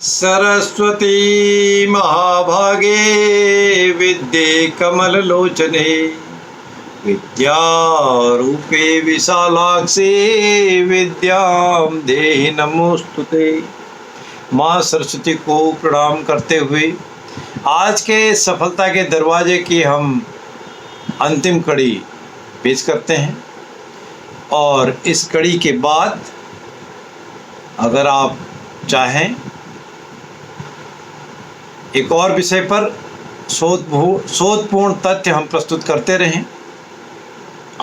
सरस्वती महाभागे विद्ये कमललोचने विद्यारूपे विशालाक्षी विद्यां देहि नमोस्तुते। माँ सरस्वती को प्रणाम करते हुए आज के सफलता के दरवाजे की हम अंतिम कड़ी पेश करते हैं। और इस कड़ी के बाद अगर आप चाहें एक और विषय पर शोधपूर्ण तथ्य हम प्रस्तुत करते रहें,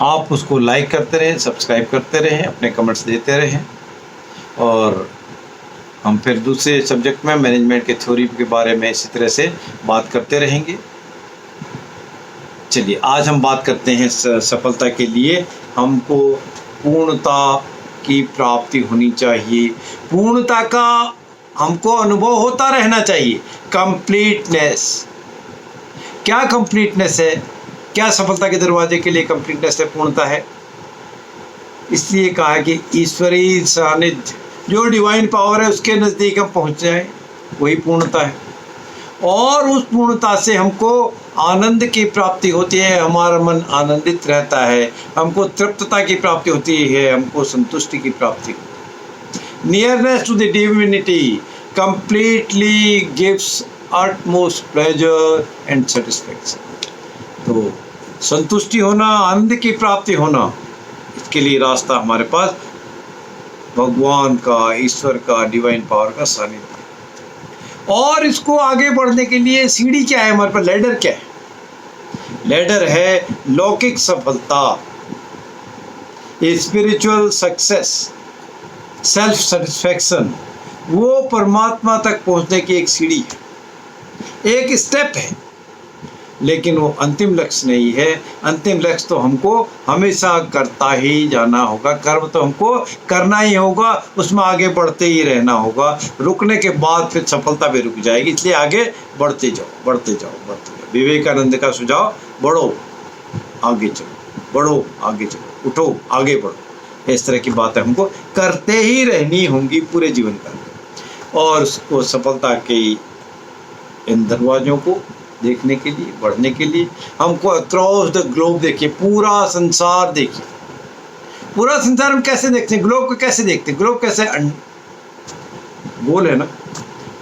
आप उसको लाइक करते रहें, सब्सक्राइब करते रहें, अपने कमेंट्स देते रहें और हम फिर दूसरे सब्जेक्ट में मैनेजमेंट के थ्योरी के बारे में इसी तरह से बात करते रहेंगे। चलिए आज हम बात करते हैं सफलता के लिए हमको पूर्णता की प्राप्ति होनी चाहिए। पूर्णता का हमको अनुभव होता रहना चाहिए। कंप्लीटनेस, क्या कंप्लीटनेस है? क्या सफलता के दरवाजे के लिए कंप्लीटनेस है, पूर्णता है? इसलिए कहा कि ईश्वरीय सानिध्य, जो डिवाइन पावर है उसके नज़दीक हम पहुंच जाए, वही पूर्णता है। और उस पूर्णता से हमको आनंद की प्राप्ति होती है, हमारा मन आनंदित रहता है, हमको तृप्तता की प्राप्ति होती है, हमको संतुष्टि की प्राप्ति होती है। Nearness to the divinity completely gives utmost pleasure and satisfaction। तो संतुष्टि होना, आनंद की प्राप्ति होना, इसके लिए रास्ता हमारे पास भगवान का, ईश्वर का, डिवाइन पावर का सानिध्य। और इसको आगे बढ़ने के लिए सीढ़ी क्या है हमारे पास? लैडर क्या है? लैडर है लौकिक सफलता, स्पिरिचुअल सक्सेस, सेल्फ सेटिस्फैक्शन। वो परमात्मा तक पहुंचने की एक सीढ़ी है, एक स्टेप है, लेकिन वो अंतिम लक्ष्य नहीं है। अंतिम लक्ष्य तो हमको हमेशा करता ही जाना होगा, कर्म तो हमको करना ही होगा, उसमें आगे बढ़ते ही रहना होगा। रुकने के बाद फिर सफलता भी रुक जाएगी, इसलिए आगे बढ़ते जाओ, बढ़ते जाओ, बढ़ते जाओ। विवेकानंद का सुझाव, बढ़ो आगे चलो, बढ़ो आगे चलो, उठो आगे बढ़ो। इस तरह की बातें हमको करते ही रहनी होंगी पूरे जीवन का। और उसको सफलता के इन दरवाज़ों को देखने के लिए, बढ़ने के लिए हमको अक्रॉस द ग्लोब देखिए, पूरा संसार देखिए। पूरा संसार हम कैसे देखते हैं? ग्लोब को कैसे देखते हैं? ग्लोब कैसे गोल है ना,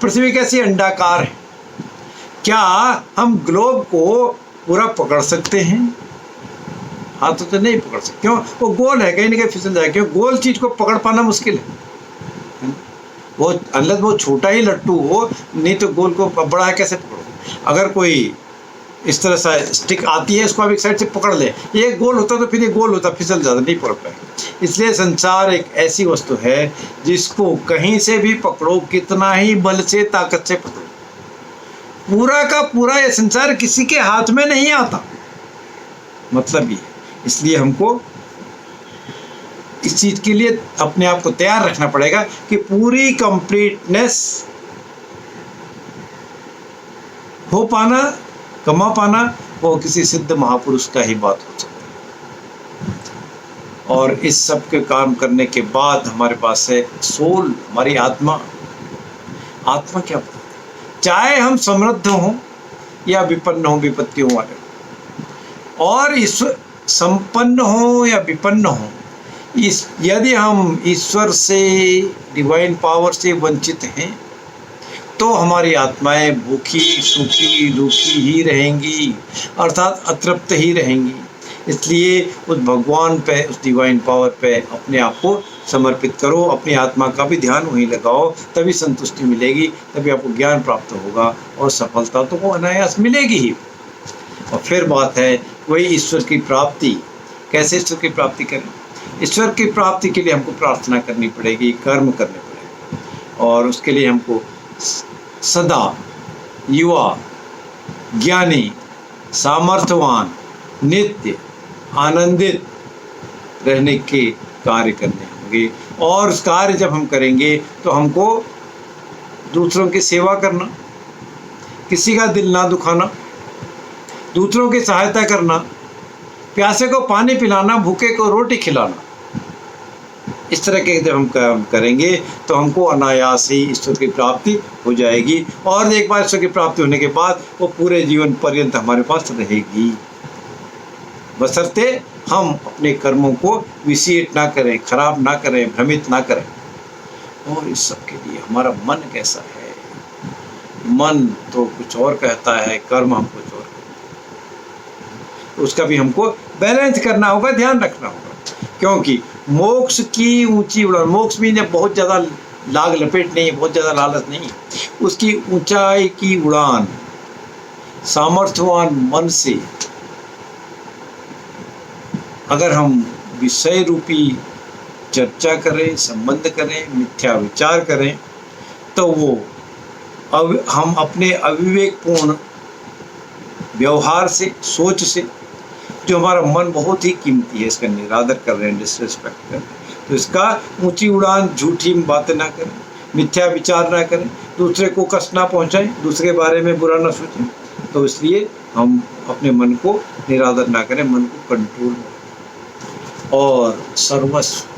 पृथ्वी कैसी अंडाकार है। क्या हम ग्लोब को पूरा पकड़ सकते हैं? हाथों तो नहीं पकड़ सकते, क्यों? वो गोल है, कहीं ना कहीं फिसल जाए। क्यों? गोल चीज को पकड़ पाना मुश्किल है। वो अनलेस वो छोटा ही लट्टू हो, नहीं तो गोल को बड़ा है कैसे पकड़ो? अगर कोई इस तरह सा स्टिक आती है, इसको आप एक साइड से पकड़ ले, ये गोल होता तो फिर ये गोल होता, फिसल जाता, नहीं पकड़ पाएगा। इसलिए संसार एक ऐसी वस्तु है जिसको कहीं से भी पकड़ो, कितना ही बल से, ताकत से पकड़ो, पूरा का पूरा ये संसार किसी के हाथ में नहीं आता। मतलब ये, इसलिए हमको इस चीज के लिए अपने आप को तैयार रखना पड़ेगा कि पूरी कंप्लीटनेस हो पाना, कमा पाना, वो किसी सिद्ध महापुरुष का ही बात हो सकती है। और इस सब के काम करने के बाद हमारे पास है सोल, हमारी आत्मा। आत्मा क्या बताती है? चाहे हम समृद्ध हों या विपन्न हों, विपत्तियों वाले, और ईश्वर संपन्न हो या विपन्न हो, यदि हम ईश्वर से, डिवाइन पावर से वंचित हैं तो हमारी आत्माएं भूखी, सूखी, रूखी ही रहेंगी, अर्थात अतृप्त ही रहेंगी। इसलिए उस भगवान पे, उस डिवाइन पावर पे अपने आप को समर्पित करो, अपनी आत्मा का भी ध्यान वहीं लगाओ, तभी संतुष्टि मिलेगी, तभी आपको ज्ञान प्राप्त होगा और सफलता तो वो अनायास मिलेगी ही। और फिर बात है वही ईश्वर की प्राप्ति। कैसे ईश्वर की प्राप्ति करें? ईश्वर की प्राप्ति के लिए हमको प्रार्थना करनी पड़ेगी, कर्म करने पड़ेगा, और उसके लिए हमको सदा युवा, ज्ञानी, सामर्थ्यवान, नित्य आनंदित रहने के कार्य करने होंगे। और उस कार्य जब हम करेंगे तो हमको दूसरों की सेवा करना, किसी का दिल ना दुखाना, दूसरों की सहायता करना, प्यासे को पानी पिलाना, भूखे को रोटी खिलाना, इस तरह के जब हम काम करेंगे तो हमको अनायास ही ईश्वर की प्राप्ति हो जाएगी, और एक बार ईश्वर की प्राप्ति होने के बाद वो पूरे जीवन पर्यंत हमारे पास रहेगी, बशर्ते हम अपने कर्मों को विसीट ना करें, खराब ना करें, भ्रमित ना करें। और इस सब के लिए हमारा मन कैसा है? मन तो कुछ और कहता है, कर्म हम कुछ और कहते हैं। तो उसका भी हमको बैलेंस करना होगा, ध्यान रखना होगा, क्योंकि मोक्ष की ऊंची उड़ान, मोक्ष भी बहुत ज़्यादा लाग लपेट नहीं है, बहुत ज़्यादा लालच नहीं है, उसकी ऊंचाई की उड़ान सामर्थ्यवान मन से अगर हम विषय रूपी चर्चा करें, संबंध करें, मिथ्या विचार करें, तो वो हम अपने अविवेकपूर्ण व्यवहार से, सोच से, जो हमारा मन बहुत ही कीमती है, इसका निरादर कर रहे हैं, डिसरिस्पेक्ट कर रहे हैं, तो इसका ऊंची उड़ान, झूठी बातें ना करें, मिथ्या विचार ना करें, दूसरे को कष्ट ना पहुंचाएं, दूसरे के बारे में बुरा ना सोचें। तो इसलिए हम अपने मन को निरादर ना करें, मन को कंट्रोल में रखें। और सर्वस्व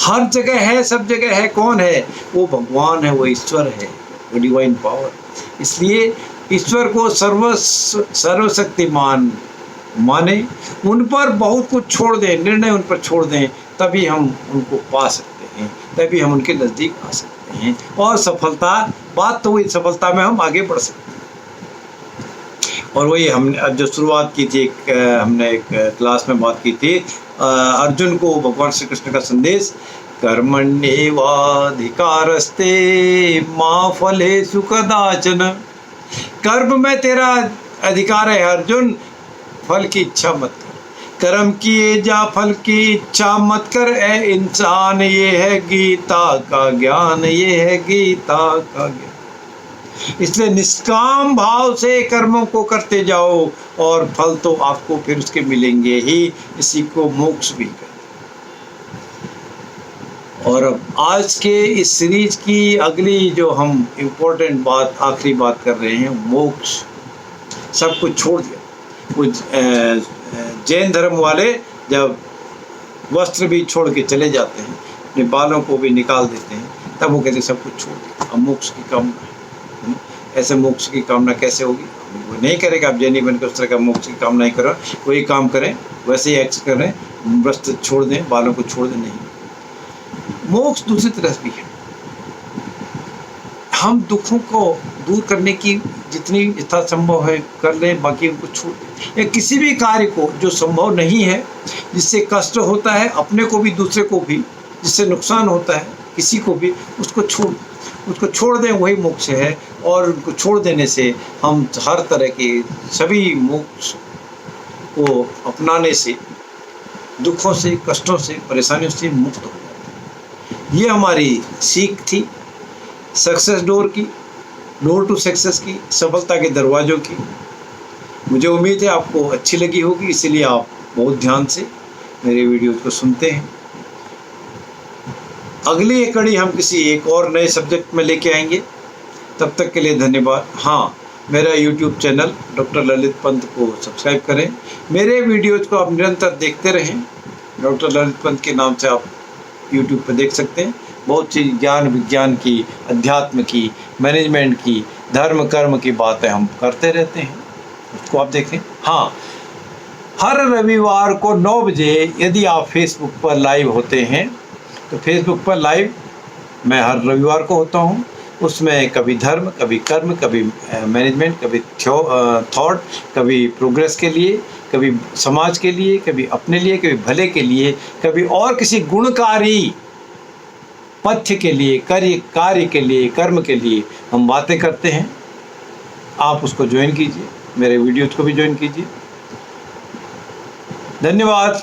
हर जगह है, सब जगह है, कौन है? वो भगवान है, वो ईश्वर है, वो डिवाइन पावर। इसलिए ईश्वर को सर्वशक्तिमान माने, उन पर बहुत कुछ छोड़ दें, निर्णय उन पर छोड़ दें, तभी हम उनको पा सकते हैं, तभी हम उनके नज़दीक आ सकते हैं। और सफलता, बात तो वही, सफलता में हम आगे बढ़ सकते हैं। और वही हमने अब जो शुरुआत की थी, हमने एक क्लास में बात की थी, अर्जुन को भगवान श्री कृष्ण का संदेश, कर्मण्येवाधिकारस्ते मा फलेषु कदाचन। कर्म में तेरा अधिकार है अर्जुन, फल की इच्छा मत कर, कर्म किए जा, फल की इच्छा मत कर, ए इंसान, ये है गीता का ज्ञान, ये है गीता का ज्ञान। इसलिए निष्काम भाव से कर्मों को करते जाओ, और फल तो आपको फिर उसके मिलेंगे ही। इसी को मोक्ष भी कहते हैं। और अब आज के इस सीरीज की अगली जो हम इम्पोर्टेंट बात, आखिरी बात कर रहे हैं, मोक्ष। सब कुछ छोड़ दिया। कुछ जैन धर्म वाले जब वस्त्र भी छोड़ के चले जाते हैं, अपने बालों को भी निकाल देते हैं, तब वो कहते सब कुछ छोड़ दिया, अब मोक्ष की कामना है। ऐसे मोक्ष की कामना कैसे होगी? वो नहीं करेगा। आप जैनी बन के उस तरह का मोक्ष की कामना नहीं करो, वही काम करें, वैसे ही एक्ट करें, वस्त्र छोड़ दें, बालों को छोड़ दें। नहीं, मोक्ष दूसरी तरफ भी है। हम दुखों को दूर करने की जितनी यथासंभव है कर लें, बाकी उनको छोड़ दें। या किसी भी कार्य को जो संभव नहीं है, जिससे कष्ट होता है अपने को भी, दूसरे को भी, जिससे नुकसान होता है किसी को भी, उसको छोड़ दें, वही मोक्ष है। और उनको छोड़ देने से हम हर तरह के सभी मोक्ष को अपनाने से, दुखों से, कष्टों से, परेशानियों से मुक्त हो जाते हैं। ये हमारी सीख थी सक्सेस डोर की, डोर टू सक्सेस की, सफलता के दरवाज़ों की। मुझे उम्मीद है आपको अच्छी लगी होगी, इसलिए आप बहुत ध्यान से मेरे वीडियोज़ को सुनते हैं। अगली कड़ी हम किसी एक और नए सब्जेक्ट में लेके आएंगे। तब तक के लिए धन्यवाद। हाँ, मेरा YouTube channel doctor Lalit Pant को सब्सक्राइब करें। मेरे वीडियोज़ को आप निरंतर देखते रहें। डॉक्टर ललित पंत के नाम से आप YouTube पर देख सकते हैं। बहुत सी ज्ञान विज्ञान की, अध्यात्म की, मैनेजमेंट की, धर्म कर्म की बातें हम करते रहते हैं, उसको आप देखें। हाँ, हर रविवार को 9 बजे यदि आप फेसबुक पर लाइव होते हैं, तो फेसबुक पर लाइव मैं हर रविवार को होता हूँ। उसमें कभी धर्म, कभी कर्म, कभी मैनेजमेंट, कभी थॉट, कभी प्रोग्रेस के लिए, कभी समाज के लिए, कभी अपने लिए, कभी भले के लिए, कभी और किसी गुणकारी पथ्य के लिए, कार्य के लिए, कर्म के लिए हम बातें करते हैं। आप उसको ज्वाइन कीजिए, मेरे वीडियोज़ को भी ज्वाइन कीजिए। धन्यवाद।